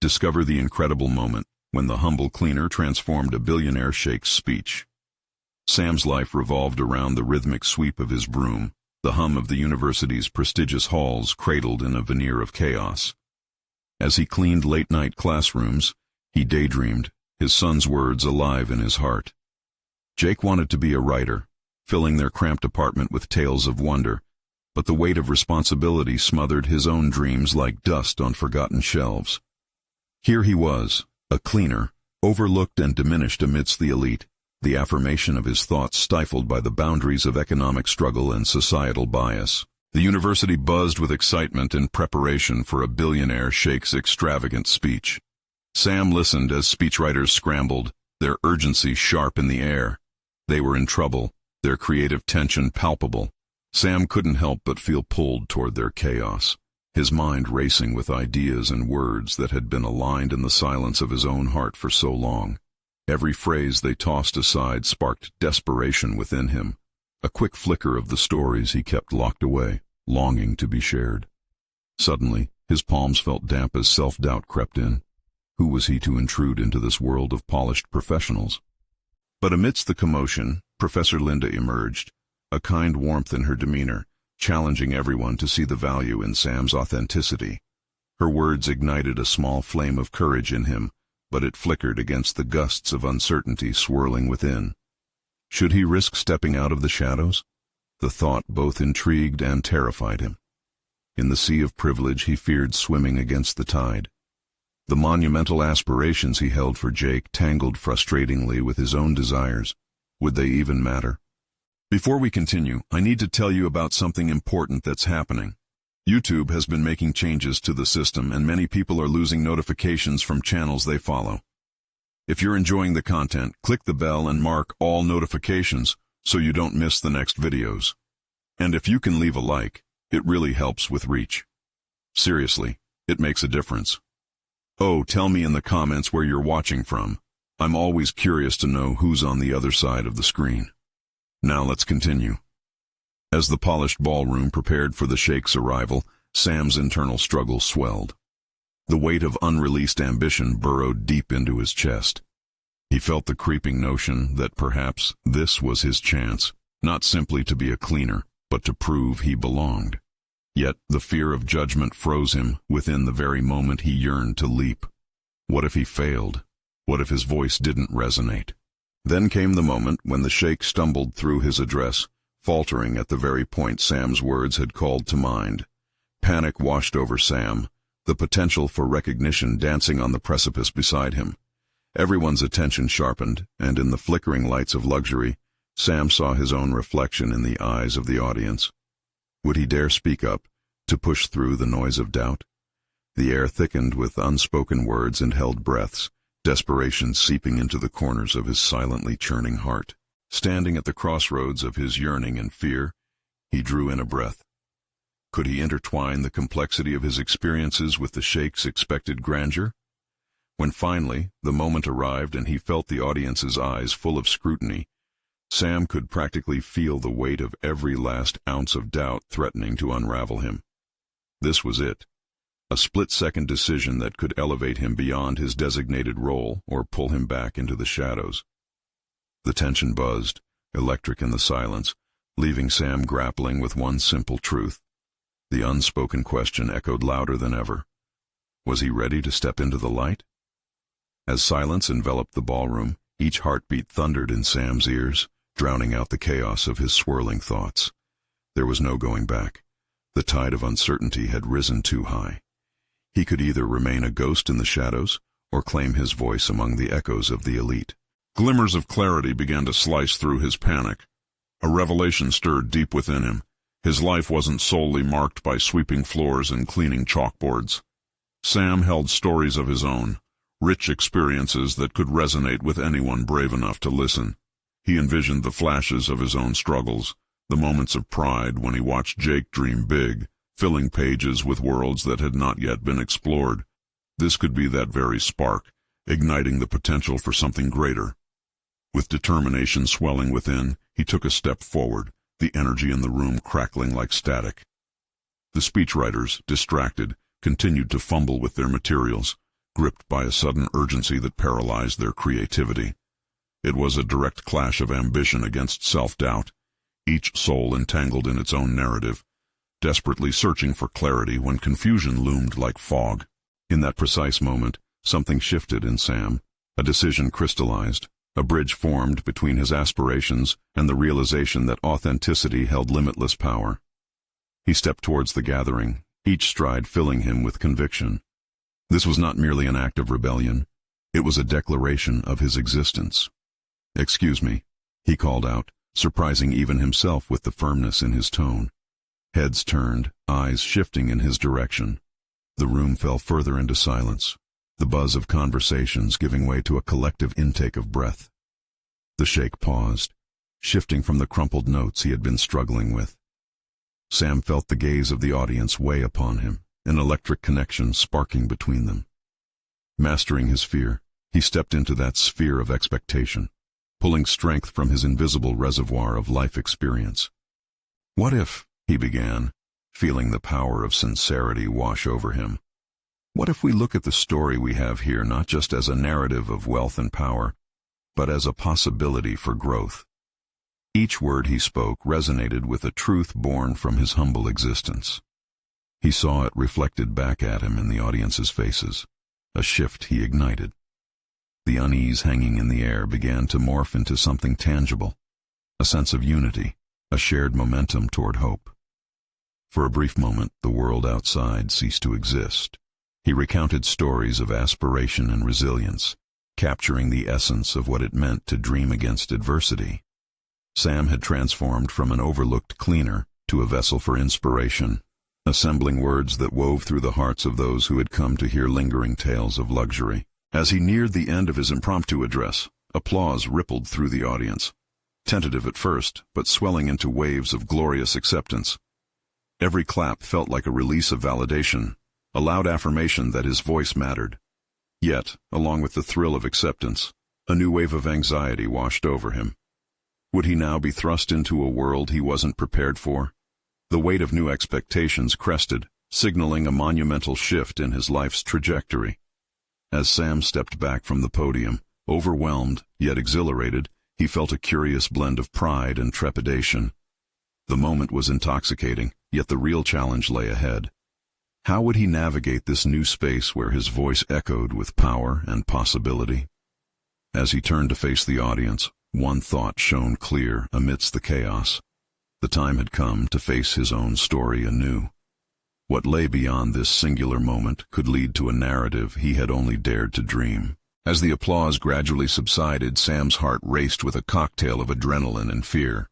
Discover the incredible moment when the humble cleaner transformed a billionaire sheikh's speech. Sam's life revolved around the rhythmic sweep of his broom, the hum of the university's prestigious halls cradled in a veneer of chaos. As he cleaned late-night classrooms, he daydreamed, his son's words alive in his heart. Jake wanted to be a writer, filling their cramped apartment with tales of wonder, but the weight of responsibility smothered his own dreams like dust on forgotten shelves. Here he was, a cleaner, overlooked and diminished amidst the elite, the affirmation of his thoughts stifled by the boundaries of economic struggle and societal bias. The university buzzed with excitement in preparation for a billionaire sheikh's extravagant speech. Sam listened as speechwriters scrambled, their urgency sharp in the air. They were in trouble, their creative tension palpable. Sam couldn't help but feel pulled toward their chaos, his mind racing with ideas and words that had been aligned in the silence of his own heart for so long. Every phrase they tossed aside sparked desperation within him, a quick flicker of the stories he kept locked away, longing to be shared. Suddenly, his palms felt damp as self-doubt crept in. Who was he to intrude into this world of polished professionals? But amidst the commotion, Professor Linda emerged, a kind warmth in her demeanor, challenging everyone to see the value in Sam's authenticity. Her words ignited a small flame of courage in him, but it flickered against the gusts of uncertainty swirling within. Should he risk stepping out of the shadows? The thought both intrigued and terrified him. In the sea of privilege he feared swimming against the tide. The monumental aspirations he held for Jake tangled frustratingly with his own desires. Would they even matter? Before we continue, I need to tell you about something important that's happening. YouTube has been making changes to the system, and many people are losing notifications from channels they follow. If you're enjoying the content, click the bell and mark all notifications so you don't miss the next videos. And if you can leave a like, it really helps with reach. Seriously, it makes a difference. Oh, tell me in the comments where you're watching from. I'm always curious to know who's on the other side of the screen. Now let's continue. As the polished ballroom prepared for the sheikh's arrival, Sam's internal struggle swelled. The weight of unreleased ambition burrowed deep into his chest. He felt the creeping notion that perhaps this was his chance, not simply to be a cleaner, but to prove he belonged. Yet the fear of judgment froze him within the very moment he yearned to leap. What if he failed? What if his voice didn't resonate? Then came the moment when the sheikh stumbled through his address, faltering at the very point Sam's words had called to mind. Panic washed over Sam, the potential for recognition dancing on the precipice beside him. Everyone's attention sharpened, and in the flickering lights of luxury, Sam saw his own reflection in the eyes of the audience. Would he dare speak up, to push through the noise of doubt? The air thickened with unspoken words and held breaths, desperation seeping into the corners of his silently churning heart. Standing at the crossroads of his yearning and fear, he drew in a breath. Could he intertwine the complexity of his experiences with the sheikh's expected grandeur? When finally the moment arrived and he felt the audience's eyes full of scrutiny, Sam could practically feel the weight of every last ounce of doubt threatening to unravel him. This was it. A split-second decision that could elevate him beyond his designated role or pull him back into the shadows. The tension buzzed, electric in the silence, leaving Sam grappling with one simple truth. The unspoken question echoed louder than ever. Was he ready to step into the light? As silence enveloped the ballroom, each heartbeat thundered in Sam's ears, drowning out the chaos of his swirling thoughts. There was no going back. The tide of uncertainty had risen too high. He could either remain a ghost in the shadows or claim his voice among the echoes of the elite. Glimmers of clarity began to slice through his panic. A revelation stirred deep within him. His life wasn't solely marked by sweeping floors and cleaning chalkboards. Sam held stories of his own, rich experiences that could resonate with anyone brave enough to listen. He envisioned the flashes of his own struggles, the moments of pride when he watched Jake dream big, filling pages with worlds that had not yet been explored. This could be that very spark, igniting the potential for something greater. With determination swelling within, he took a step forward, the energy in the room crackling like static. The speechwriters, distracted, continued to fumble with their materials, gripped by a sudden urgency that paralyzed their creativity. It was a direct clash of ambition against self-doubt, each soul entangled in its own narrative, desperately searching for clarity when confusion loomed like fog. In that precise moment, something shifted in Sam. A decision crystallized, a bridge formed between his aspirations and the realization that authenticity held limitless power. He stepped towards the gathering, each stride filling him with conviction. This was not merely an act of rebellion. It was a declaration of his existence. "Excuse me," he called out, surprising even himself with the firmness in his tone. Heads turned, eyes shifting in his direction. The room fell further into silence, the buzz of conversations giving way to a collective intake of breath. The sheikh paused, shifting from the crumpled notes he had been struggling with. Sam felt the gaze of the audience weigh upon him, an electric connection sparking between them. Mastering his fear, he stepped into that sphere of expectation, pulling strength from his invisible reservoir of life experience. "What if," he began, feeling the power of sincerity wash over him, "what if we look at the story we have here not just as a narrative of wealth and power, but as a possibility for growth?" Each word he spoke resonated with a truth born from his humble existence. He saw it reflected back at him in the audience's faces, a shift he ignited. The unease hanging in the air began to morph into something tangible, a sense of unity, a shared momentum toward hope. For a brief moment, the world outside ceased to exist. He recounted stories of aspiration and resilience, capturing the essence of what it meant to dream against adversity. Sam had transformed from an overlooked cleaner to a vessel for inspiration, assembling words that wove through the hearts of those who had come to hear lingering tales of luxury. As he neared the end of his impromptu address, applause rippled through the audience, tentative at first, but swelling into waves of glorious acceptance. Every clap felt like a release of validation, a loud affirmation that his voice mattered. Yet, along with the thrill of acceptance, a new wave of anxiety washed over him. Would he now be thrust into a world he wasn't prepared for? The weight of new expectations crested, signaling a monumental shift in his life's trajectory. As Sam stepped back from the podium, overwhelmed yet exhilarated, he felt a curious blend of pride and trepidation. The moment was intoxicating, yet the real challenge lay ahead. How would he navigate this new space where his voice echoed with power and possibility? As he turned to face the audience, one thought shone clear amidst the chaos. The time had come to face his own story anew. What lay beyond this singular moment could lead to a narrative he had only dared to dream. As the applause gradually subsided, Sam's heart raced with a cocktail of adrenaline and fear.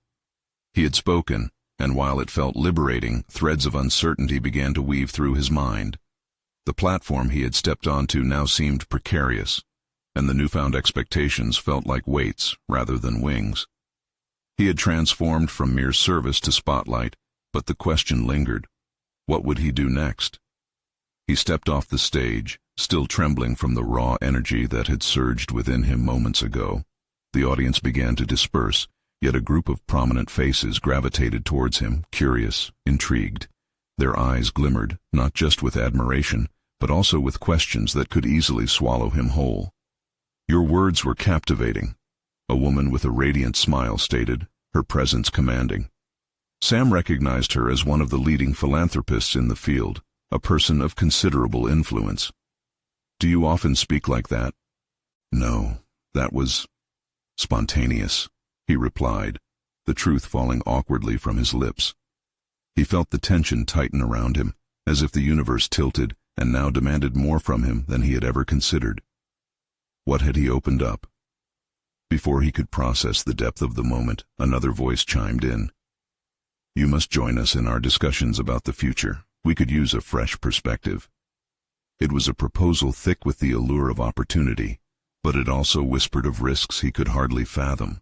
He had spoken, and while it felt liberating, threads of uncertainty began to weave through his mind. The platform he had stepped onto now seemed precarious, and the newfound expectations felt like weights rather than wings. He had transformed from mere service to spotlight, but the question lingered. What would he do next? He stepped off the stage, still trembling from the raw energy that had surged within him moments ago. The audience began to disperse, yet a group of prominent faces gravitated towards him, curious, intrigued. Their eyes glimmered, not just with admiration, but also with questions that could easily swallow him whole. "Your words were captivating," a woman with a radiant smile stated, her presence commanding. Sam recognized her as one of the leading philanthropists in the field, a person of considerable influence. "Do you often speak like that?" "No, that was spontaneous," he replied, the truth falling awkwardly from his lips. He felt the tension tighten around him, as if the universe tilted and now demanded more from him than he had ever considered. What had he opened up? Before he could process the depth of the moment, another voice chimed in. "You must join us in our discussions about the future. We could use a fresh perspective." It was a proposal thick with the allure of opportunity, but it also whispered of risks he could hardly fathom.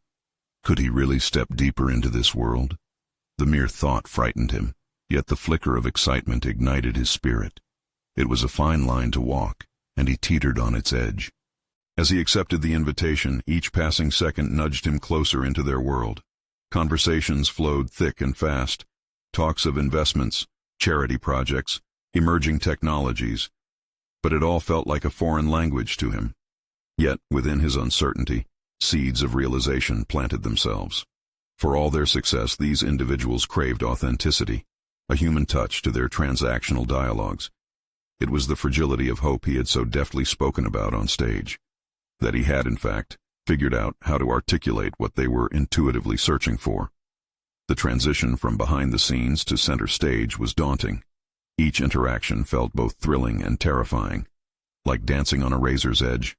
Could he really step deeper into this world? The mere thought frightened him, yet the flicker of excitement ignited his spirit. It was a fine line to walk, and he teetered on its edge. As he accepted the invitation, each passing second nudged him closer into their world. Conversations flowed thick and fast, talks of investments, charity projects, emerging technologies. but it all felt like a foreign language to him. Yet, within his uncertainty, seeds of realization planted themselves. For all their success, these individuals craved authenticity, a human touch to their transactional dialogues. It was the fragility of hope he had so deftly spoken about on stage, that he had, in fact, figured out how to articulate what they were intuitively searching for. The transition from behind the scenes to center stage was daunting. Each interaction felt both thrilling and terrifying, like dancing on a razor's edge.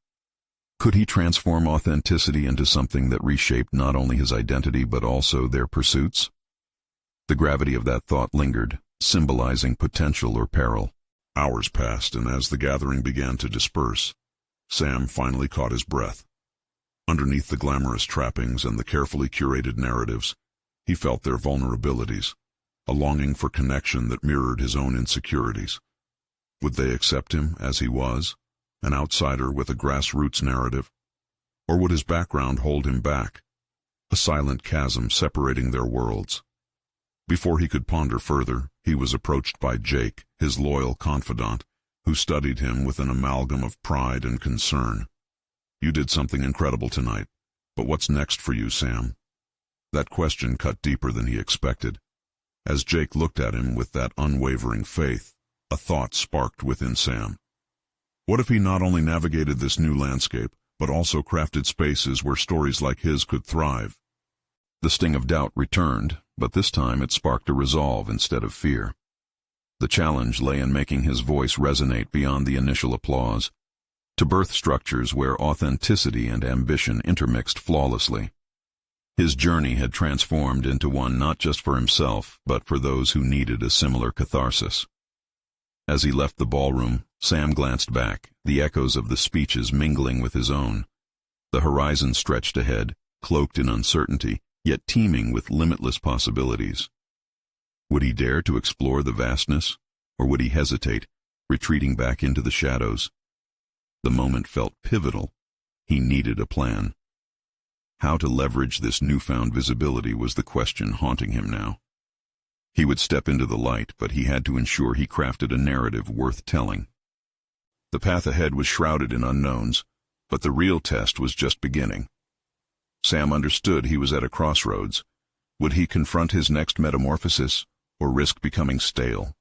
Could he transform authenticity into something that reshaped not only his identity but also their pursuits? The gravity of that thought lingered, symbolizing potential or peril. Hours passed, and as the gathering began to disperse, Sam finally caught his breath. Underneath the glamorous trappings and the carefully curated narratives, he felt their vulnerabilities, a longing for connection that mirrored his own insecurities. Would they accept him as he was, an outsider with a grassroots narrative? Or would his background hold him back, a silent chasm separating their worlds? Before he could ponder further, he was approached by Jake, his loyal confidant, who studied him with an amalgam of pride and concern. "You did something incredible tonight, but what's next for you, Sam?" That question cut deeper than he expected. As Jake looked at him with that unwavering faith, a thought sparked within Sam. What if he not only navigated this new landscape, but also crafted spaces where stories like his could thrive? The sting of doubt returned, but this time it sparked a resolve instead of fear. The challenge lay in making his voice resonate beyond the initial applause, to birth structures where authenticity and ambition intermixed flawlessly. His journey had transformed into one not just for himself, but for those who needed a similar catharsis. As he left the ballroom, Sam glanced back, the echoes of the speeches mingling with his own. The horizon stretched ahead, cloaked in uncertainty, yet teeming with limitless possibilities. Would he dare to explore the vastness, or would he hesitate, retreating back into the shadows? The moment felt pivotal. He needed a plan. How to leverage this newfound visibility was the question haunting him now. He would step into the light, but he had to ensure he crafted a narrative worth telling. The path ahead was shrouded in unknowns, but the real test was just beginning. Sam understood he was at a crossroads. Would he confront his next metamorphosis, or risk becoming stale?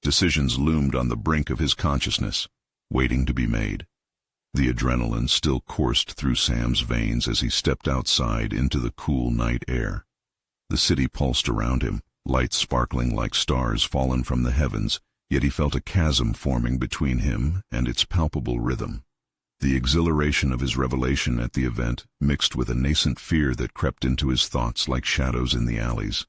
Decisions loomed on the brink of his consciousness, waiting to be made. The adrenaline still coursed through Sam's veins as he stepped outside into the cool night air. The city pulsed around him, lights sparkling like stars fallen from the heavens, yet he felt a chasm forming between him and its palpable rhythm. The exhilaration of his revelation at the event mixed with a nascent fear that crept into his thoughts like shadows in the alleys.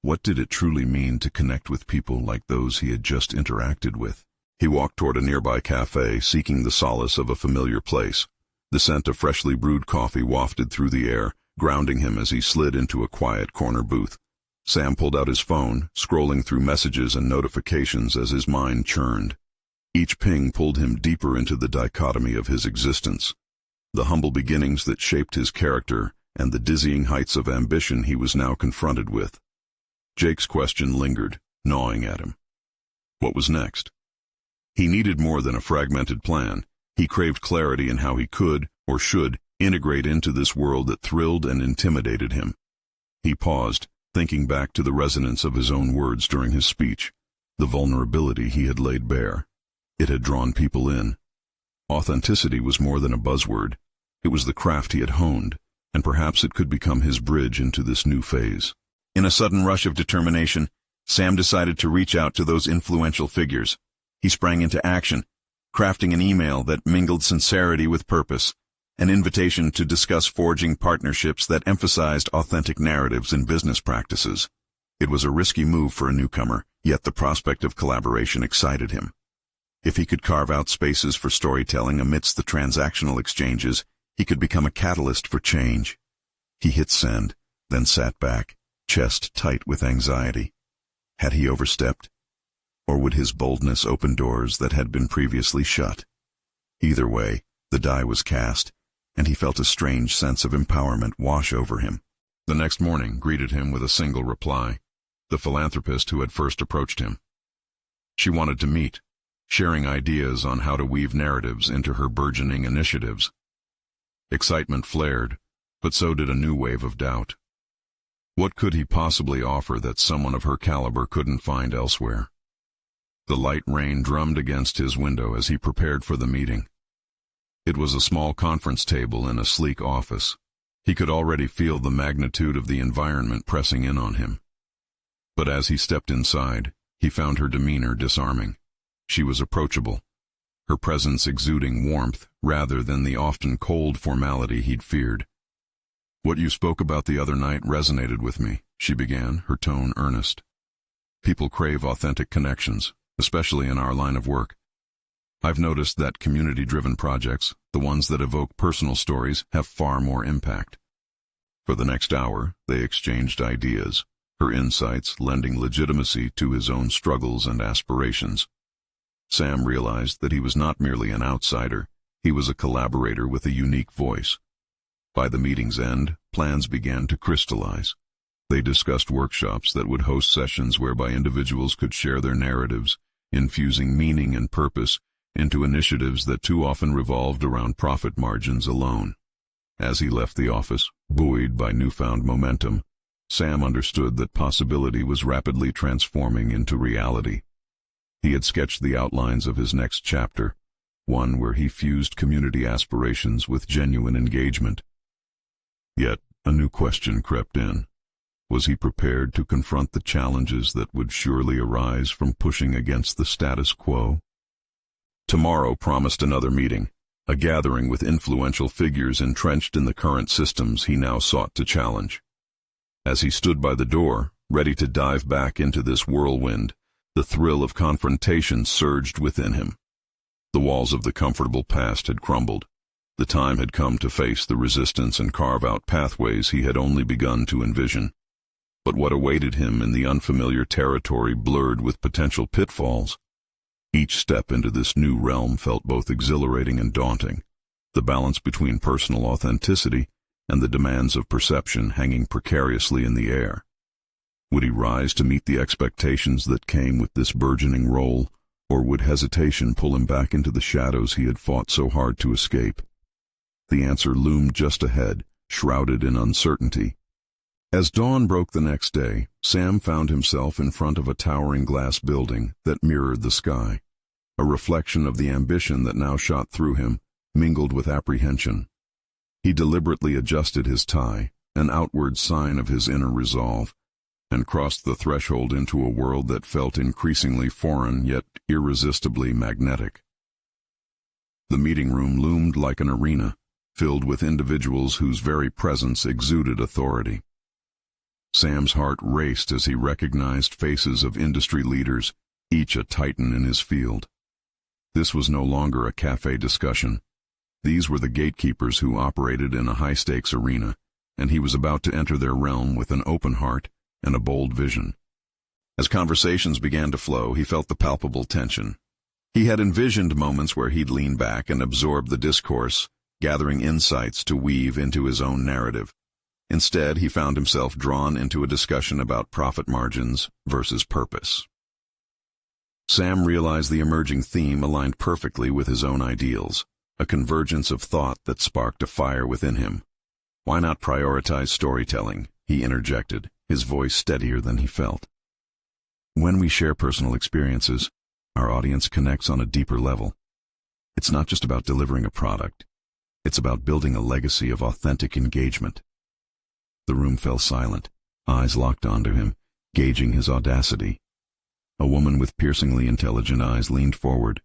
What did it truly mean to connect with people like those he had just interacted with? He walked toward a nearby cafe, seeking the solace of a familiar place. The scent of freshly brewed coffee wafted through the air, grounding him as he slid into a quiet corner booth. Sam pulled out his phone, scrolling through messages and notifications as his mind churned. Each ping pulled him deeper into the dichotomy of his existence, the humble beginnings that shaped his character and the dizzying heights of ambition he was now confronted with. Jake's question lingered, gnawing at him. What was next? He needed more than a fragmented plan. He craved clarity in how he could, or should, integrate into this world that thrilled and intimidated him. He paused, thinking back to the resonance of his own words during his speech, the vulnerability he had laid bare. It had drawn people in. Authenticity was more than a buzzword. It was the craft he had honed, and perhaps it could become his bridge into this new phase. In a sudden rush of determination, Sam decided to reach out to those influential figures. He sprang into action, crafting an email that mingled sincerity with purpose, an invitation to discuss forging partnerships that emphasized authentic narratives and business practices. It was a risky move for a newcomer, yet the prospect of collaboration excited him. If he could carve out spaces for storytelling amidst the transactional exchanges, he could become a catalyst for change. He hit send, then sat back, chest tight with anxiety. Had he overstepped? Or would his boldness open doors that had been previously shut? Either way, the die was cast, and he felt a strange sense of empowerment wash over him. The next morning greeted him with a single reply, the philanthropist who had first approached him. She wanted to meet, sharing ideas on how to weave narratives into her burgeoning initiatives. Excitement flared, but so did a new wave of doubt. What could he possibly offer that someone of her caliber couldn't find elsewhere? The light rain drummed against his window as he prepared for the meeting. It was a small conference table in a sleek office. He could already feel the magnitude of the environment pressing in on him. But as he stepped inside, he found her demeanor disarming. She was approachable, her presence exuding warmth rather than the often cold formality he'd feared. "What you spoke about the other night resonated with me," she began, her tone earnest. "People crave authentic connections, especially in our line of work. I've noticed that community-driven projects, the ones that evoke personal stories, have far more impact." For the next hour, they exchanged ideas, her insights lending legitimacy to his own struggles and aspirations. Sam realized that he was not merely an outsider, he was a collaborator with a unique voice. By the meeting's end, plans began to crystallize. They discussed workshops that would host sessions whereby individuals could share their narratives, infusing meaning and purpose into initiatives that too often revolved around profit margins alone. As he left the office, buoyed by newfound momentum, Sam understood that possibility was rapidly transforming into reality. He had sketched the outlines of his next chapter, one where he fused community aspirations with genuine engagement. Yet, a new question crept in. Was he prepared to confront the challenges that would surely arise from pushing against the status quo? Tomorrow promised another meeting, a gathering with influential figures entrenched in the current systems he now sought to challenge. As he stood by the door, ready to dive back into this whirlwind, the thrill of confrontation surged within him. The walls of the comfortable past had crumbled. The time had come to face the resistance and carve out pathways he had only begun to envision. But what awaited him in the unfamiliar territory blurred with potential pitfalls. Each step into this new realm felt both exhilarating and daunting, the balance between personal authenticity and the demands of perception hanging precariously in the air. Would he rise to meet the expectations that came with this burgeoning role, or would hesitation pull him back into the shadows he had fought so hard to escape? The answer loomed just ahead, shrouded in uncertainty. As dawn broke the next day, Sam found himself in front of a towering glass building that mirrored the sky. A reflection of the ambition that now shot through him, mingled with apprehension. He deliberately adjusted his tie, an outward sign of his inner resolve, and crossed the threshold into a world that felt increasingly foreign yet irresistibly magnetic. The meeting room loomed like an arena, filled with individuals whose very presence exuded authority. Sam's heart raced as he recognized faces of industry leaders, each a titan in his field. This was no longer a cafe discussion. These were the gatekeepers who operated in a high-stakes arena, and he was about to enter their realm with an open heart and a bold vision. As conversations began to flow, he felt the palpable tension. He had envisioned moments where he'd lean back and absorb the discourse, gathering insights to weave into his own narrative. Instead, he found himself drawn into a discussion about profit margins versus purpose. Sam realized the emerging theme aligned perfectly with his own ideals, a convergence of thought that sparked a fire within him. "Why not prioritize storytelling?" he interjected, his voice steadier than he felt. "When we share personal experiences, our audience connects on a deeper level. It's not just about delivering a product. It's about building a legacy of authentic engagement." The room fell silent, eyes locked onto him, gauging his audacity. A woman with piercingly intelligent eyes leaned forward.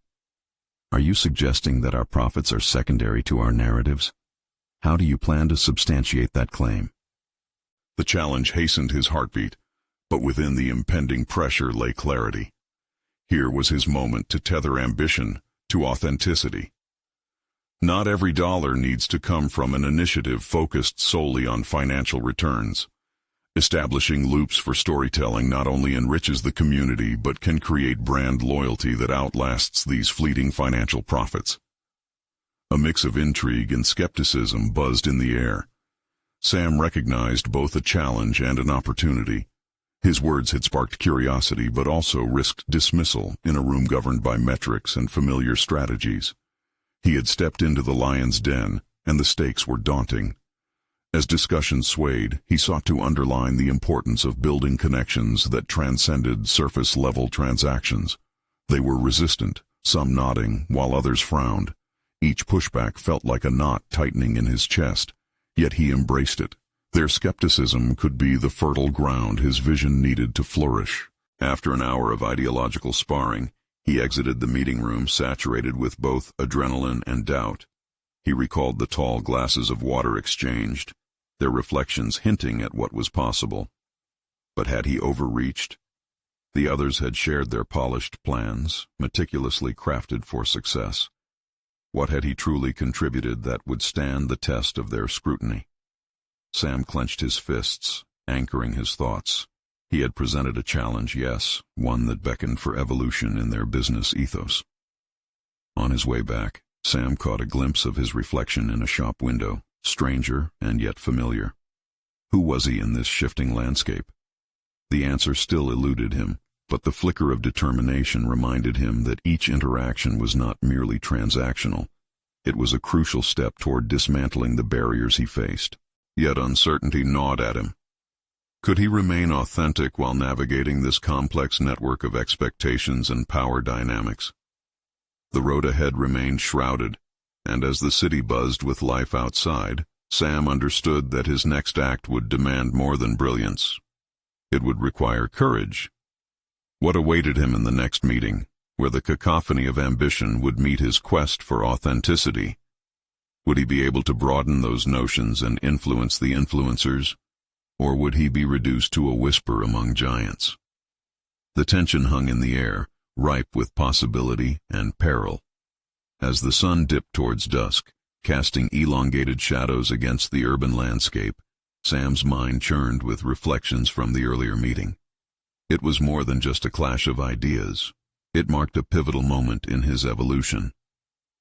"Are you suggesting that our profits are secondary to our narratives? How do you plan to substantiate that claim?" The challenge hastened his heartbeat, but within the impending pressure lay clarity. Here was his moment to tether ambition to authenticity. Not every dollar needs to come from an initiative focused solely on financial returns. Establishing loops for storytelling not only enriches the community but can create brand loyalty that outlasts these fleeting financial profits. A mix of intrigue and skepticism buzzed in the air. Sam recognized both a challenge and an opportunity. His words had sparked curiosity but also risked dismissal in a room governed by metrics and familiar strategies. He had stepped into the lion's den, and the stakes were daunting. As discussion swayed, he sought to underline the importance of building connections that transcended surface-level transactions. They were resistant, some nodding, while others frowned. Each pushback felt like a knot tightening in his chest, yet he embraced it. Their skepticism could be the fertile ground his vision needed to flourish. After an hour of ideological sparring, he exited the meeting room saturated with both adrenaline and doubt. He recalled the tall glasses of water exchanged, their reflections hinting at what was possible. But had he overreached? The others had shared their polished plans, meticulously crafted for success. What had he truly contributed that would stand the test of their scrutiny? Sam clenched his fists, anchoring his thoughts. He had presented a challenge, yes, one that beckoned for evolution in their business ethos. On his way back, Sam caught a glimpse of his reflection in a shop window, stranger and yet familiar. Who was he in this shifting landscape? The answer still eluded him, but the flicker of determination reminded him that each interaction was not merely transactional. It was a crucial step toward dismantling the barriers he faced. Yet uncertainty gnawed at him. Could he remain authentic while navigating this complex network of expectations and power dynamics? The road ahead remained shrouded, and as the city buzzed with life outside, Sam understood that his next act would demand more than brilliance. It would require courage. What awaited him in the next meeting, where the cacophony of ambition would meet his quest for authenticity? Would he be able to broaden those notions and influence the influencers, or would he be reduced to a whisper among giants? The tension hung in the air, ripe with possibility and peril. As the sun dipped towards dusk, casting elongated shadows against the urban landscape, Sam's mind churned with reflections from the earlier meeting. It was more than just a clash of ideas. It marked a pivotal moment in his evolution.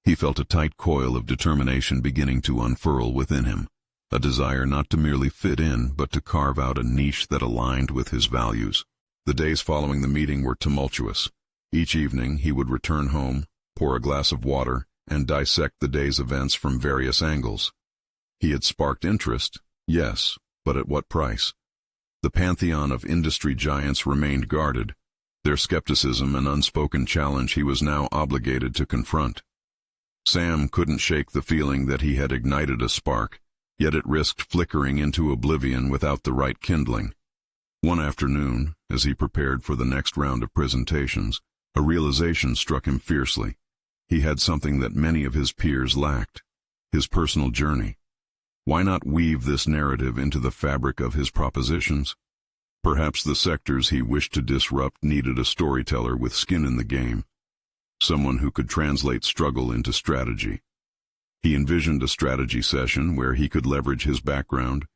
He felt a tight coil of determination beginning to unfurl within him, a desire not to merely fit in, but to carve out a niche that aligned with his values. The days following the meeting were tumultuous. Each evening he would return home, pour a glass of water, and dissect the day's events from various angles. He had sparked interest, yes, but at what price? The pantheon of industry giants remained guarded, their skepticism an unspoken challenge he was now obligated to confront. Sam couldn't shake the feeling that he had ignited a spark, yet it risked flickering into oblivion without the right kindling. One afternoon, as he prepared for the next round of presentations, a realization struck him fiercely. He had something that many of his peers lacked: his personal journey. Why not weave this narrative into the fabric of his propositions? Perhaps the sectors he wished to disrupt needed a storyteller with skin in the game, someone who could translate struggle into strategy. He envisioned a strategy session where he could leverage his background,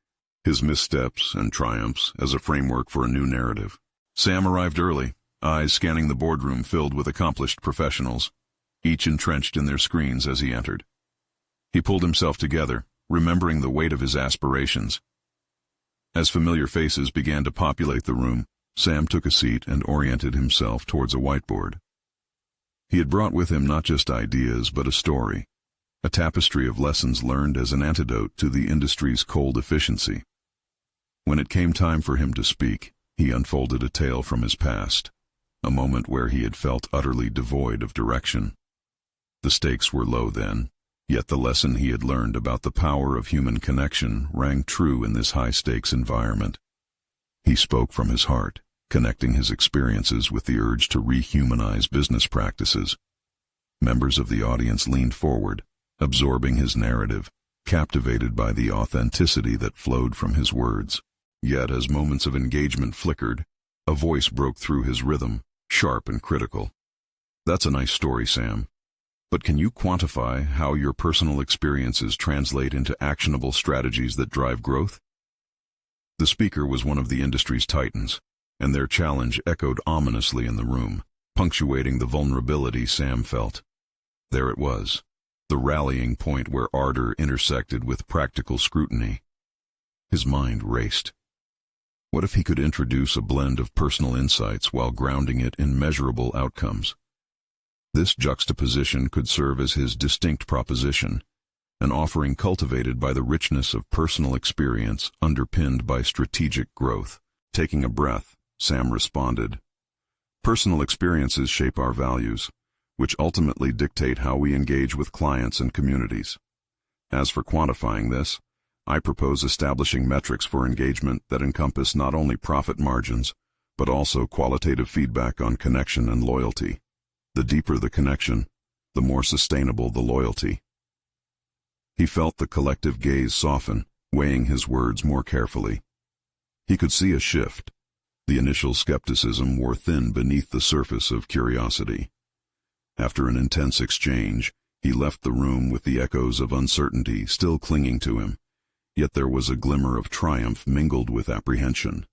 his missteps and triumphs as a framework for a new narrative. Sam arrived early, eyes scanning the boardroom filled with accomplished professionals, each entrenched in their screens as he entered. He pulled himself together, remembering the weight of his aspirations. As familiar faces began to populate the room, Sam took a seat and oriented himself towards a whiteboard. He had brought with him not just ideas but a story, a tapestry of lessons learned as an antidote to the industry's cold efficiency. When it came time for him to speak, he unfolded a tale from his past, a moment where he had felt utterly devoid of direction. The stakes were low then, yet the lesson he had learned about the power of human connection rang true in this high-stakes environment. He spoke from his heart, connecting his experiences with the urge to rehumanize business practices. Members of the audience leaned forward, absorbing his narrative, captivated by the authenticity that flowed from his words. Yet as moments of engagement flickered, a voice broke through his rhythm, sharp and critical. "That's a nice story, Sam. But can you quantify how your personal experiences translate into actionable strategies that drive growth?" The speaker was one of the industry's titans, and their challenge echoed ominously in the room, punctuating the vulnerability Sam felt. There it was, the rallying point where ardor intersected with practical scrutiny. His mind raced. What if he could introduce a blend of personal insights while grounding it in measurable outcomes? This juxtaposition could serve as his distinct proposition, an offering cultivated by the richness of personal experience underpinned by strategic growth. Taking a breath, Sam responded, "Personal experiences shape our values, which ultimately dictate how we engage with clients and communities. As for quantifying this, I propose establishing metrics for engagement that encompass not only profit margins, but also qualitative feedback on connection and loyalty. The deeper the connection, the more sustainable the loyalty." He felt the collective gaze soften, weighing his words more carefully. He could see a shift. The initial skepticism wore thin beneath the surface of curiosity. After an intense exchange, he left the room with the echoes of uncertainty still clinging to him, yet there was a glimmer of triumph mingled with apprehension.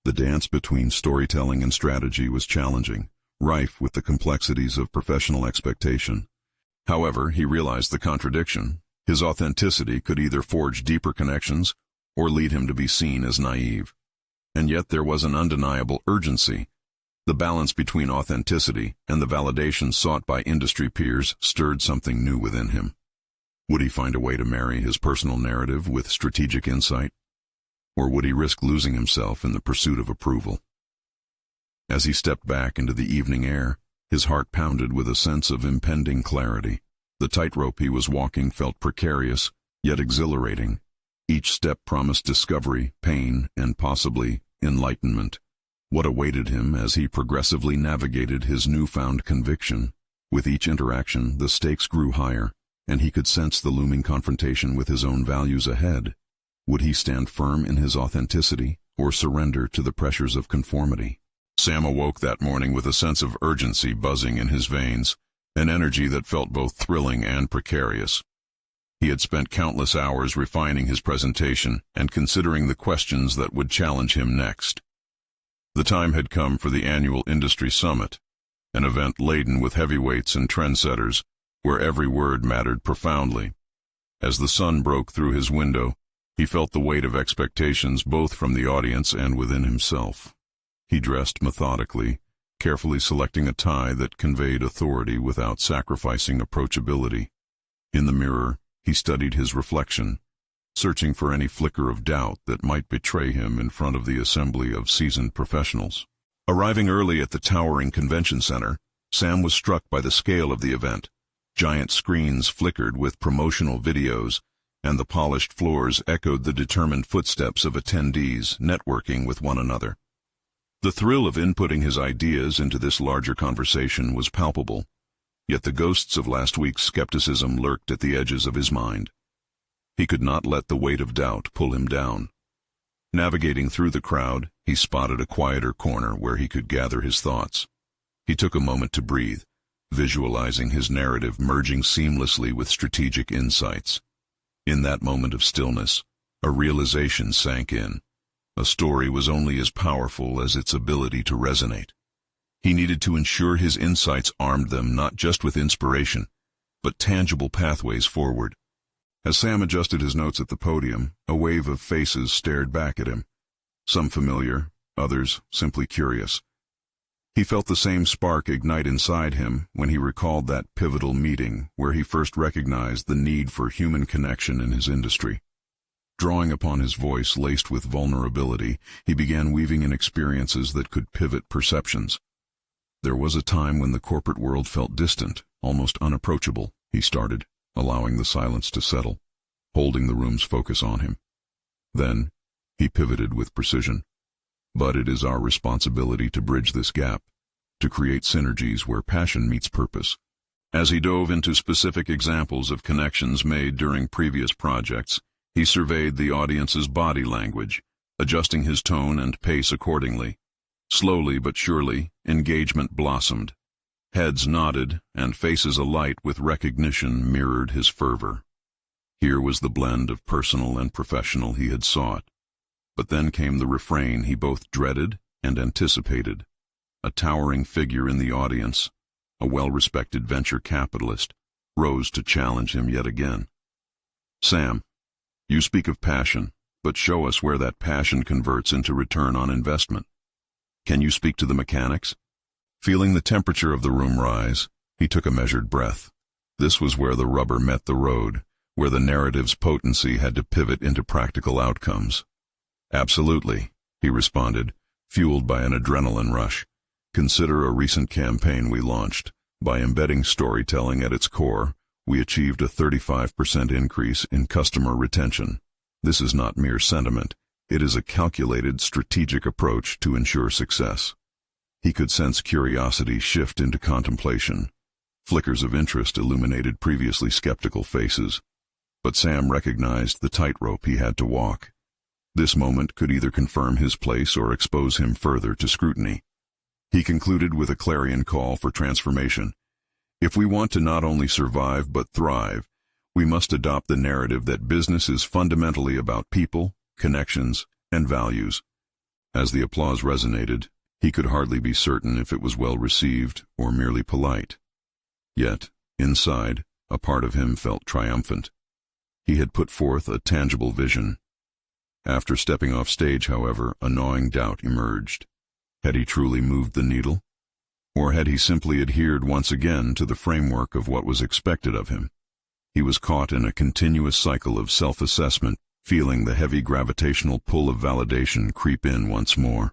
The dance between storytelling and strategy was challenging, rife with the complexities of professional expectation. However, he realized the contradiction. His authenticity could either forge deeper connections or lead him to be seen as naive. And yet there was an undeniable urgency. The balance between authenticity and the validation sought by industry peers stirred something new within him. Would he find a way to marry his personal narrative with strategic insight? Or would he risk losing himself in the pursuit of approval? As he stepped back into the evening air, his heart pounded with a sense of impending clarity. The tightrope he was walking felt precarious, yet exhilarating. Each step promised discovery, pain, and possibly enlightenment. What awaited him as he progressively navigated his newfound conviction? With each interaction, the stakes grew higher, and he could sense the looming confrontation with his own values ahead. Would he stand firm in his authenticity, or surrender to the pressures of conformity? Sam awoke that morning with a sense of urgency buzzing in his veins, an energy that felt both thrilling and precarious. He had spent countless hours refining his presentation and considering the questions that would challenge him next. The time had come for the annual industry summit, an event laden with heavyweights and trendsetters, where every word mattered profoundly. As the sun broke through his window, he felt the weight of expectations both from the audience and within himself. He dressed methodically, carefully selecting a tie that conveyed authority without sacrificing approachability. In the mirror, he studied his reflection, searching for any flicker of doubt that might betray him in front of the assembly of seasoned professionals. Arriving early at the towering convention center, Sam was struck by the scale of the event. Giant screens flickered with promotional videos, and the polished floors echoed the determined footsteps of attendees networking with one another. The thrill of inputting his ideas into this larger conversation was palpable, yet the ghosts of last week's skepticism lurked at the edges of his mind. He could not let the weight of doubt pull him down. Navigating through the crowd, he spotted a quieter corner where he could gather his thoughts. He took a moment to breathe, visualizing his narrative merging seamlessly with strategic insights. In that moment of stillness, a realization sank in. A story was only as powerful as its ability to resonate. He needed to ensure his insights armed them not just with inspiration, but tangible pathways forward. As Sam adjusted his notes at the podium, a wave of faces stared back at him, some familiar, others simply curious. He felt the same spark ignite inside him when he recalled that pivotal meeting where he first recognized the need for human connection in his industry. Drawing upon his voice laced with vulnerability, he began weaving in experiences that could pivot perceptions. There was a time when the corporate world felt distant, almost unapproachable, he started, allowing the silence to settle, holding the room's focus on him. Then, he pivoted with precision. But it is our responsibility to bridge this gap, to create synergies where passion meets purpose. As he dove into specific examples of connections made during previous projects, he surveyed the audience's body language, adjusting his tone and pace accordingly. Slowly but surely, engagement blossomed. Heads nodded, and faces alight with recognition mirrored his fervor. Here was the blend of personal and professional he had sought. But then came the refrain he both dreaded and anticipated. A towering figure in the audience, a well-respected venture capitalist, rose to challenge him yet again. "Sam, you speak of passion, but show us where that passion converts into return on investment. Can you speak to the mechanics? Feeling the temperature of the room rise, he took a measured breath. This was where the rubber met the road, where the narrative's potency had to pivot into practical outcomes. Absolutely, he responded, fueled by an adrenaline rush. Consider a recent campaign we launched. By embedding storytelling at its core, we achieved a 35% increase in customer retention. This is not mere sentiment. It is a calculated, strategic approach to ensure success. He could sense curiosity shift into contemplation. Flickers of interest illuminated previously skeptical faces. But Sam recognized the tightrope he had to walk. This moment could either confirm his place or expose him further to scrutiny. He concluded with a clarion call for transformation. If we want to not only survive but thrive, we must adopt the narrative that business is fundamentally about people, connections, and values. As the applause resonated, he could hardly be certain if it was well received or merely polite. Yet, inside, a part of him felt triumphant. He had put forth a tangible vision. After stepping off stage, however, a gnawing doubt emerged. Had he truly moved the needle? Or had he simply adhered once again to the framework of what was expected of him? He was caught in a continuous cycle of self-assessment, feeling the heavy gravitational pull of validation creep in once more.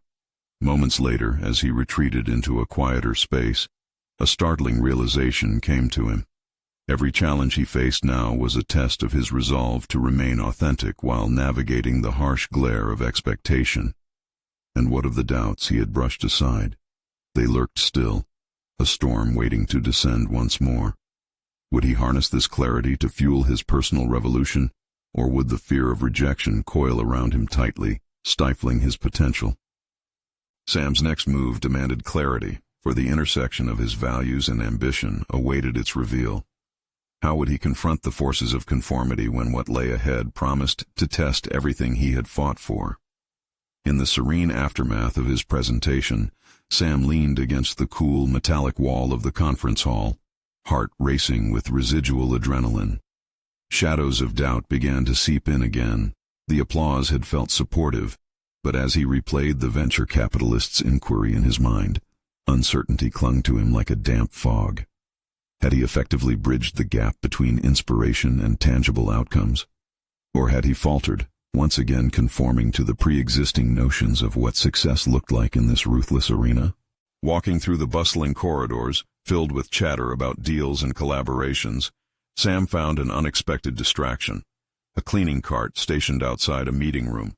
Moments later, as he retreated into a quieter space, a startling realization came to him. Every challenge he faced now was a test of his resolve to remain authentic while navigating the harsh glare of expectation. And what of the doubts he had brushed aside? They lurked still, a storm waiting to descend once more. Would he harness this clarity to fuel his personal revolution, or would the fear of rejection coil around him tightly, stifling his potential? Sam's next move demanded clarity, for the intersection of his values and ambition awaited its reveal. How would he confront the forces of conformity when what lay ahead promised to test everything he had fought for? In the serene aftermath of his presentation, Sam leaned against the cool, metallic wall of the conference hall, heart racing with residual adrenaline. Shadows of doubt began to seep in again. The applause had felt supportive, but as he replayed the venture capitalist's inquiry in his mind, uncertainty clung to him like a damp fog. Had he effectively bridged the gap between inspiration and tangible outcomes? Or had he faltered, once again conforming to the pre-existing notions of what success looked like in this ruthless arena? Walking through the bustling corridors, filled with chatter about deals and collaborations, Sam found an unexpected distraction. A cleaning cart stationed outside a meeting room.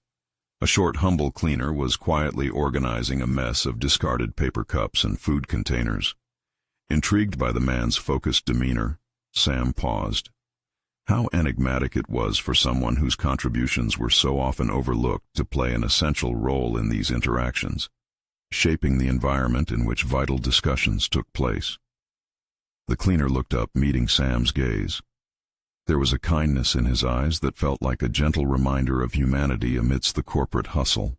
A short, humble cleaner was quietly organizing a mess of discarded paper cups and food containers. Intrigued by the man's focused demeanor, Sam paused. How enigmatic it was for someone whose contributions were so often overlooked to play an essential role in these interactions, shaping the environment in which vital discussions took place. The cleaner looked up, meeting Sam's gaze. There was a kindness in his eyes that felt like a gentle reminder of humanity amidst the corporate hustle.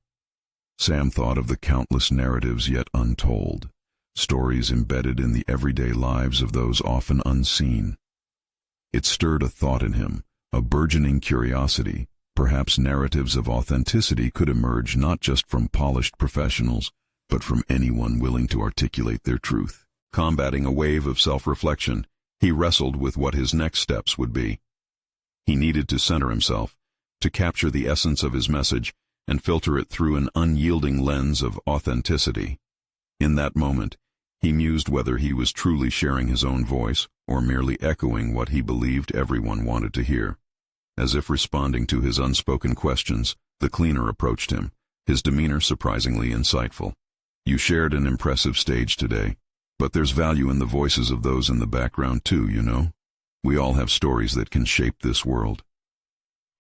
Sam thought of the countless narratives yet untold, stories embedded in the everyday lives of those often unseen. It stirred a thought in him, a burgeoning curiosity. Perhaps narratives of authenticity could emerge not just from polished professionals, but from anyone willing to articulate their truth. Combating a wave of self-reflection, he wrestled with what his next steps would be. He needed to center himself, to capture the essence of his message and filter it through an unyielding lens of authenticity. In that moment, he mused whether he was truly sharing his own voice or merely echoing what he believed everyone wanted to hear. As if responding to his unspoken questions, the cleaner approached him, his demeanor surprisingly insightful. "You shared an impressive stage today, but there's value in the voices of those in the background too, you know? We all have stories that can shape this world."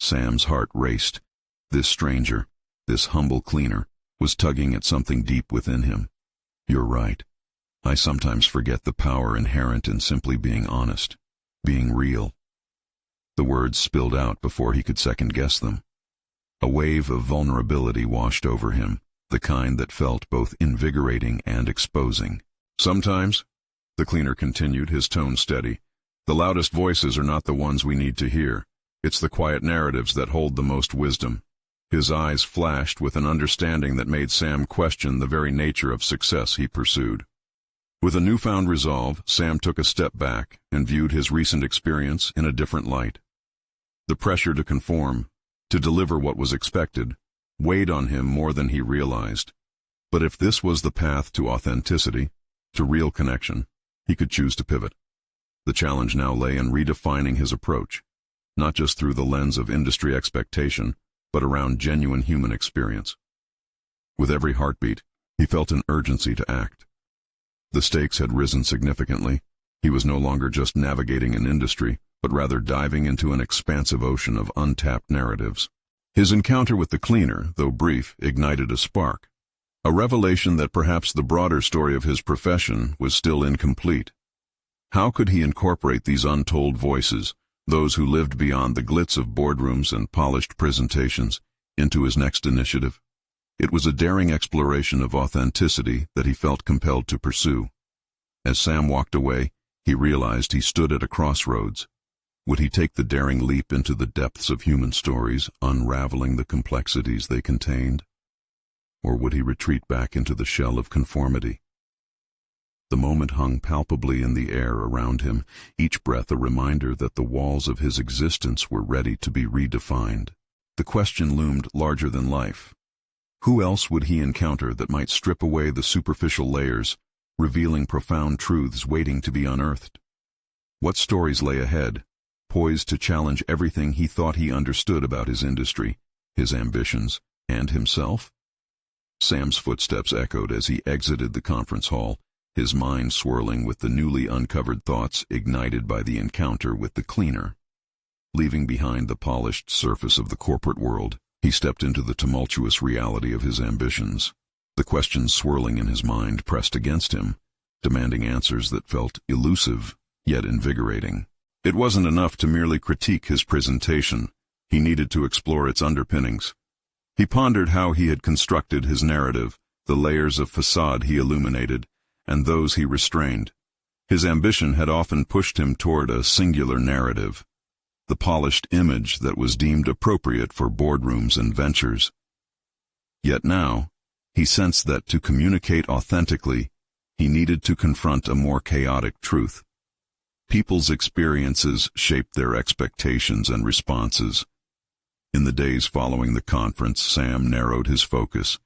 Sam's heart raced. This stranger, this humble cleaner, was tugging at something deep within him. "You're right. I sometimes forget the power inherent in simply being honest, being real." The words spilled out before he could second-guess them. A wave of vulnerability washed over him, the kind that felt both invigorating and exposing. "Sometimes," the cleaner continued, his tone steady, "the loudest voices are not the ones we need to hear. It's the quiet narratives that hold the most wisdom." His eyes flashed with an understanding that made Sam question the very nature of success he pursued. With a newfound resolve, Sam took a step back and viewed his recent experience in a different light. The pressure to conform, to deliver what was expected, weighed on him more than he realized. But if this was the path to authenticity, to real connection, he could choose to pivot. The challenge now lay in redefining his approach, not just through the lens of industry expectation, but around genuine human experience. With every heartbeat, he felt an urgency to act. The stakes had risen significantly. He was no longer just navigating an industry, but rather diving into an expansive ocean of untapped narratives. His encounter with the cleaner, though brief, ignited a spark, a revelation that perhaps the broader story of his profession was still incomplete. How could he incorporate these untold voices, those who lived beyond the glitz of boardrooms and polished presentations, into his next initiative? It was a daring exploration of authenticity that he felt compelled to pursue. As Sam walked away, he realized he stood at a crossroads. Would he take the daring leap into the depths of human stories, unraveling the complexities they contained? Or would he retreat back into the shell of conformity? The moment hung palpably in the air around him, each breath a reminder that the walls of his existence were ready to be redefined. The question loomed larger than life. Who else would he encounter that might strip away the superficial layers, revealing profound truths waiting to be unearthed? What stories lay ahead, poised to challenge everything he thought he understood about his industry, his ambitions, and himself? Sam's footsteps echoed as he exited the conference hall, his mind swirling with the newly uncovered thoughts ignited by the encounter with the cleaner. Leaving behind the polished surface of the corporate world, he stepped into the tumultuous reality of his ambitions. The questions swirling in his mind pressed against him, demanding answers that felt elusive, yet invigorating. It wasn't enough to merely critique his presentation. He needed to explore its underpinnings. He pondered how he had constructed his narrative, the layers of facade he illuminated, and those he restrained. His ambition had often pushed him toward a singular narrative, the polished image that was deemed appropriate for boardrooms and ventures. Yet now, he sensed that to communicate authentically, he needed to confront a more chaotic truth. People's experiences shaped their expectations and responses. In the days following the conference, Sam narrowed his focus.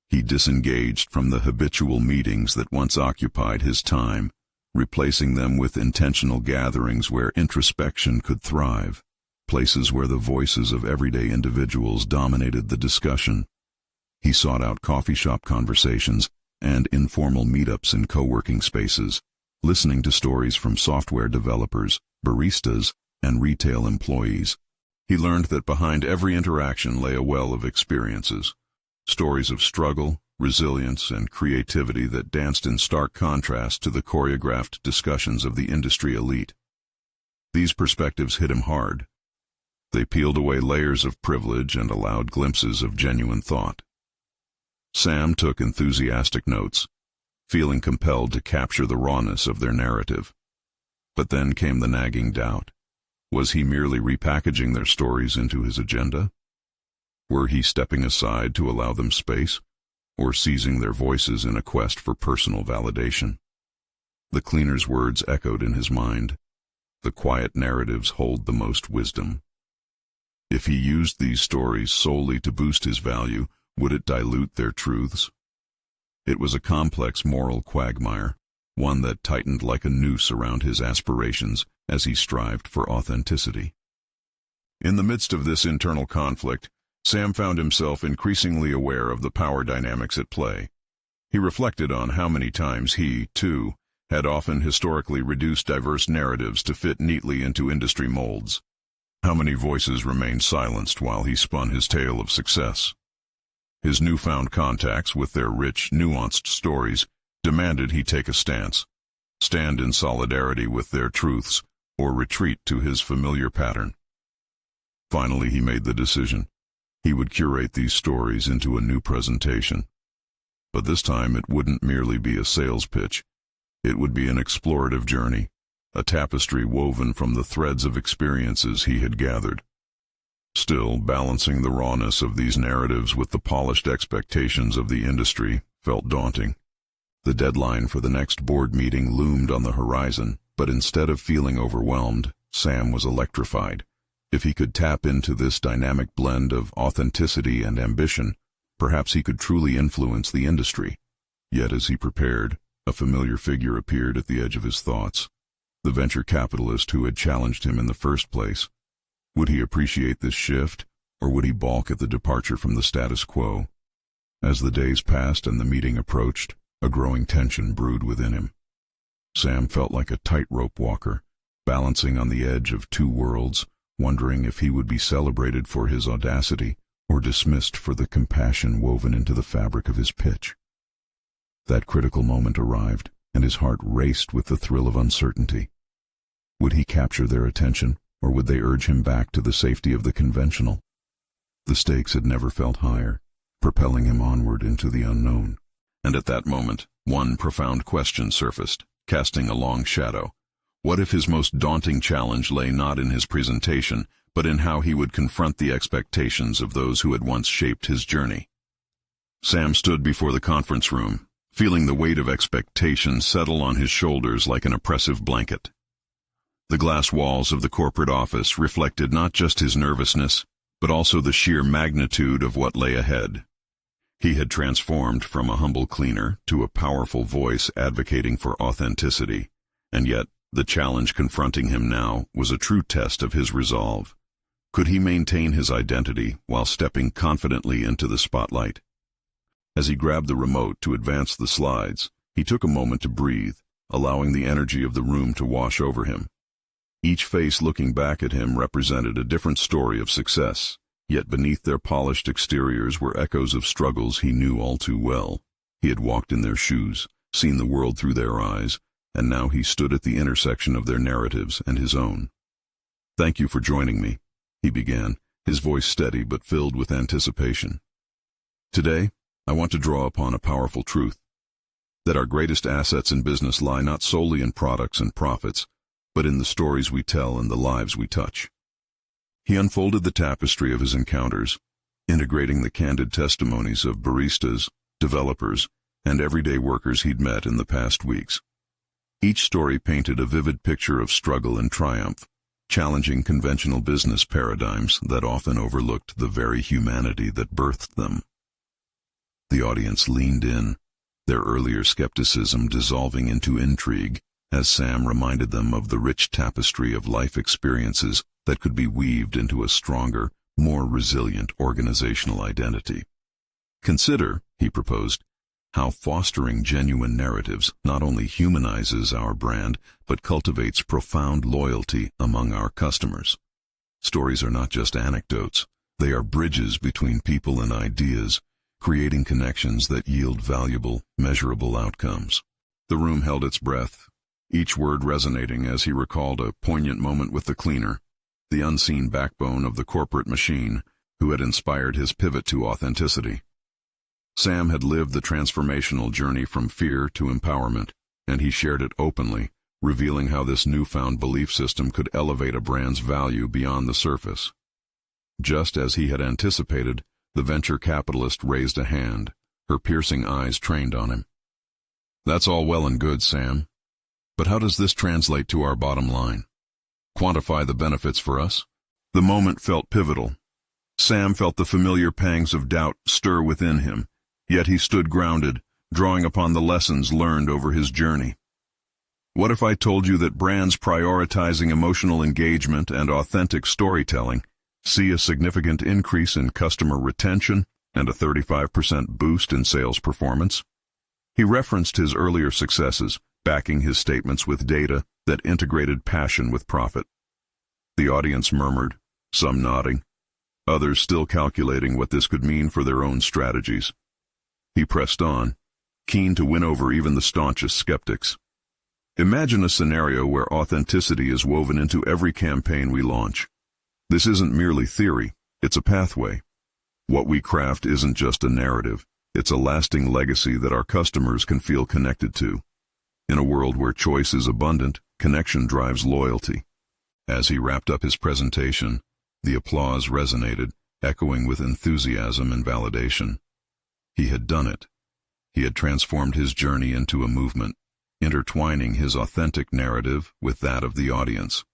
He disengaged from the habitual meetings that once occupied his time, replacing them with intentional gatherings where introspection could thrive, places where the voices of everyday individuals dominated the discussion. He sought out coffee shop conversations and informal meetups in co-working spaces, listening to stories from software developers, baristas, and retail employees. He learned that behind every interaction lay a well of experiences, stories of struggle, resilience, and creativity that danced in stark contrast to the choreographed discussions of the industry elite. These perspectives hit him hard. They peeled away layers of privilege and allowed glimpses of genuine thought. Sam took enthusiastic notes, feeling compelled to capture the rawness of their narrative. But then came the nagging doubt. Was he merely repackaging their stories into his agenda? Were he stepping aside to allow them space, or seizing their voices in a quest for personal validation? The cleaner's words echoed in his mind. The quiet narratives hold the most wisdom. If he used these stories solely to boost his value, would it dilute their truths? It was a complex moral quagmire, one that tightened like a noose around his aspirations as he strived for authenticity. In the midst of this internal conflict, Sam found himself increasingly aware of the power dynamics at play. He reflected on how many times he, too, had often historically reduced diverse narratives to fit neatly into industry molds. How many voices remained silenced while he spun his tale of success. His newfound contacts with their rich, nuanced stories demanded he take a stance, stand in solidarity with their truths, or retreat to his familiar pattern. Finally, he made the decision. He would curate these stories into a new presentation. But this time it wouldn't merely be a sales pitch. It would be an explorative journey, a tapestry woven from the threads of experiences he had gathered. Still, balancing the rawness of these narratives with the polished expectations of the industry felt daunting. The deadline for the next board meeting loomed on the horizon, but instead of feeling overwhelmed, Sam was electrified. If he could tap into this dynamic blend of authenticity and ambition, perhaps he could truly influence the industry. Yet as he prepared, a familiar figure appeared at the edge of his thoughts. The venture capitalist who had challenged him in the first place. Would he appreciate this shift, or would he balk at the departure from the status quo? As the days passed and the meeting approached, a growing tension brewed within him. Sam felt like a tightrope walker, balancing on the edge of two worlds, wondering if he would be celebrated for his audacity or dismissed for the compassion woven into the fabric of his pitch. That critical moment arrived, and his heart raced with the thrill of uncertainty. Would he capture their attention, or would they urge him back to the safety of the conventional? The stakes had never felt higher, propelling him onward into the unknown. And at that moment, one profound question surfaced, casting a long shadow. What if his most daunting challenge lay not in his presentation, but in how he would confront the expectations of those who had once shaped his journey? Sam stood before the conference room, feeling the weight of expectation settle on his shoulders like an oppressive blanket. The glass walls of the corporate office reflected not just his nervousness, but also the sheer magnitude of what lay ahead. He had transformed from a humble cleaner to a powerful voice advocating for authenticity, and yet the challenge confronting him now was a true test of his resolve. Could he maintain his identity while stepping confidently into the spotlight? As he grabbed the remote to advance the slides, he took a moment to breathe, allowing the energy of the room to wash over him. Each face looking back at him represented a different story of success, yet beneath their polished exteriors were echoes of struggles he knew all too well. He had walked in their shoes, seen the world through their eyes, and now he stood at the intersection of their narratives and his own. "Thank you for joining me," he began, his voice steady but filled with anticipation. "Today, I want to draw upon a powerful truth, that our greatest assets in business lie not solely in products and profits, but in the stories we tell and the lives we touch." He unfolded the tapestry of his encounters, integrating the candid testimonies of baristas, developers, and everyday workers he'd met in the past weeks. Each story painted a vivid picture of struggle and triumph, challenging conventional business paradigms that often overlooked the very humanity that birthed them. The audience leaned in, their earlier skepticism dissolving into intrigue, as Sam reminded them of the rich tapestry of life experiences that could be weaved into a stronger, more resilient organizational identity. "Consider," he proposed, "how fostering genuine narratives not only humanizes our brand, but cultivates profound loyalty among our customers. Stories are not just anecdotes, they are bridges between people and ideas, creating connections that yield valuable, measurable outcomes." The room held its breath, each word resonating as he recalled a poignant moment with the cleaner, the unseen backbone of the corporate machine, who had inspired his pivot to authenticity. Sam had lived the transformational journey from fear to empowerment, and he shared it openly, revealing how this newfound belief system could elevate a brand's value beyond the surface. Just as he had anticipated, the venture capitalist raised a hand, her piercing eyes trained on him. "That's all well and good, Sam. But how does this translate to our bottom line? Quantify the benefits for us?" The moment felt pivotal. Sam felt the familiar pangs of doubt stir within him, yet he stood grounded, drawing upon the lessons learned over his journey. "What if I told you that brands prioritizing emotional engagement and authentic storytelling see a significant increase in customer retention and a 35% boost in sales performance?" He referenced his earlier successes, backing his statements with data that integrated passion with profit. The audience murmured, some nodding, others still calculating what this could mean for their own strategies. He pressed on, keen to win over even the staunchest skeptics. "Imagine a scenario where authenticity is woven into every campaign we launch. This isn't merely theory, it's a pathway. What we craft isn't just a narrative, it's a lasting legacy that our customers can feel connected to. In a world where choice is abundant, connection drives loyalty." As he wrapped up his presentation, The applause resonated, echoing with enthusiasm and validation. He had done it. He had transformed his journey into a movement, intertwining his authentic narrative with that of the audience.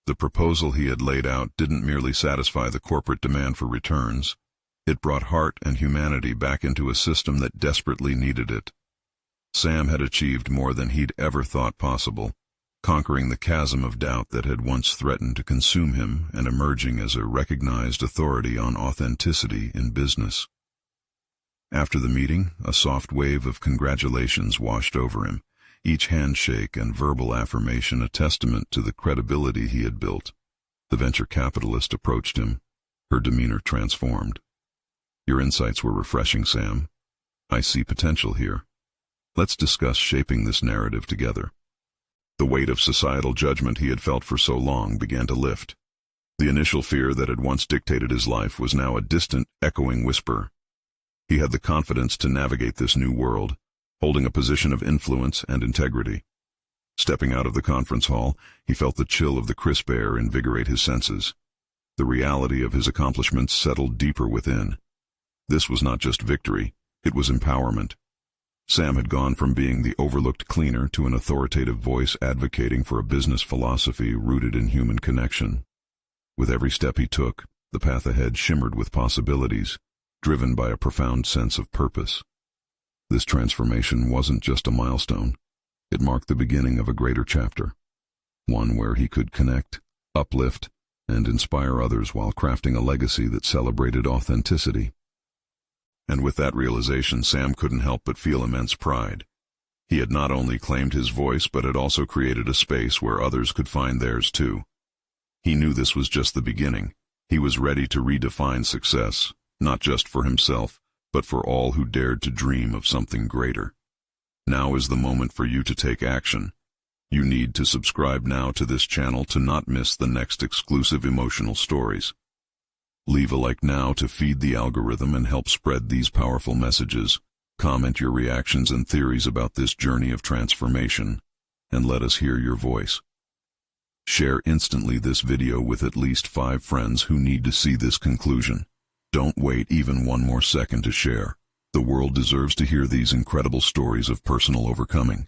The proposal he had laid out didn't merely satisfy the corporate demand for returns. It brought heart and humanity back into a system that desperately needed it. Sam had achieved more than he'd ever thought possible, conquering the chasm of doubt that had once threatened to consume him and emerging as a recognized authority on authenticity in business. After the meeting, a soft wave of congratulations washed over him, each handshake and verbal affirmation a testament to the credibility he had built. The venture capitalist approached him, her demeanor transformed. "Your insights were refreshing, Sam. I see potential here. Let's discuss shaping this narrative together." The weight of societal judgment he had felt for so long began to lift. The initial fear that had once dictated his life was now a distant, echoing whisper. He had the confidence to navigate this new world, holding a position of influence and integrity. Stepping out of the conference hall, he felt the chill of the crisp air invigorate his senses. The reality of his accomplishments settled deeper within. This was not just victory, it was empowerment. Sam had gone from being the overlooked cleaner to an authoritative voice advocating for a business philosophy rooted in human connection. With every step he took, the path ahead shimmered with possibilities, driven by a profound sense of purpose. This transformation wasn't just a milestone. It marked the beginning of a greater chapter, one where he could connect, uplift, and inspire others while crafting a legacy that celebrated authenticity. And with that realization, Sam couldn't help but feel immense pride. He had not only claimed his voice, but had also created a space where others could find theirs too. He knew this was just the beginning. He was ready to redefine success, not just for himself, but for all who dared to dream of something greater. Now is the moment for you to take action. You need to subscribe now to this channel to not miss the next exclusive emotional stories. Leave a like now to feed the algorithm and help spread these powerful messages. Comment your reactions and theories about this journey of transformation, and let us hear your voice. Share instantly this video with at least 5 friends who need to see this conclusion. Don't wait even one more second to share. The world deserves to hear these incredible stories of personal overcoming.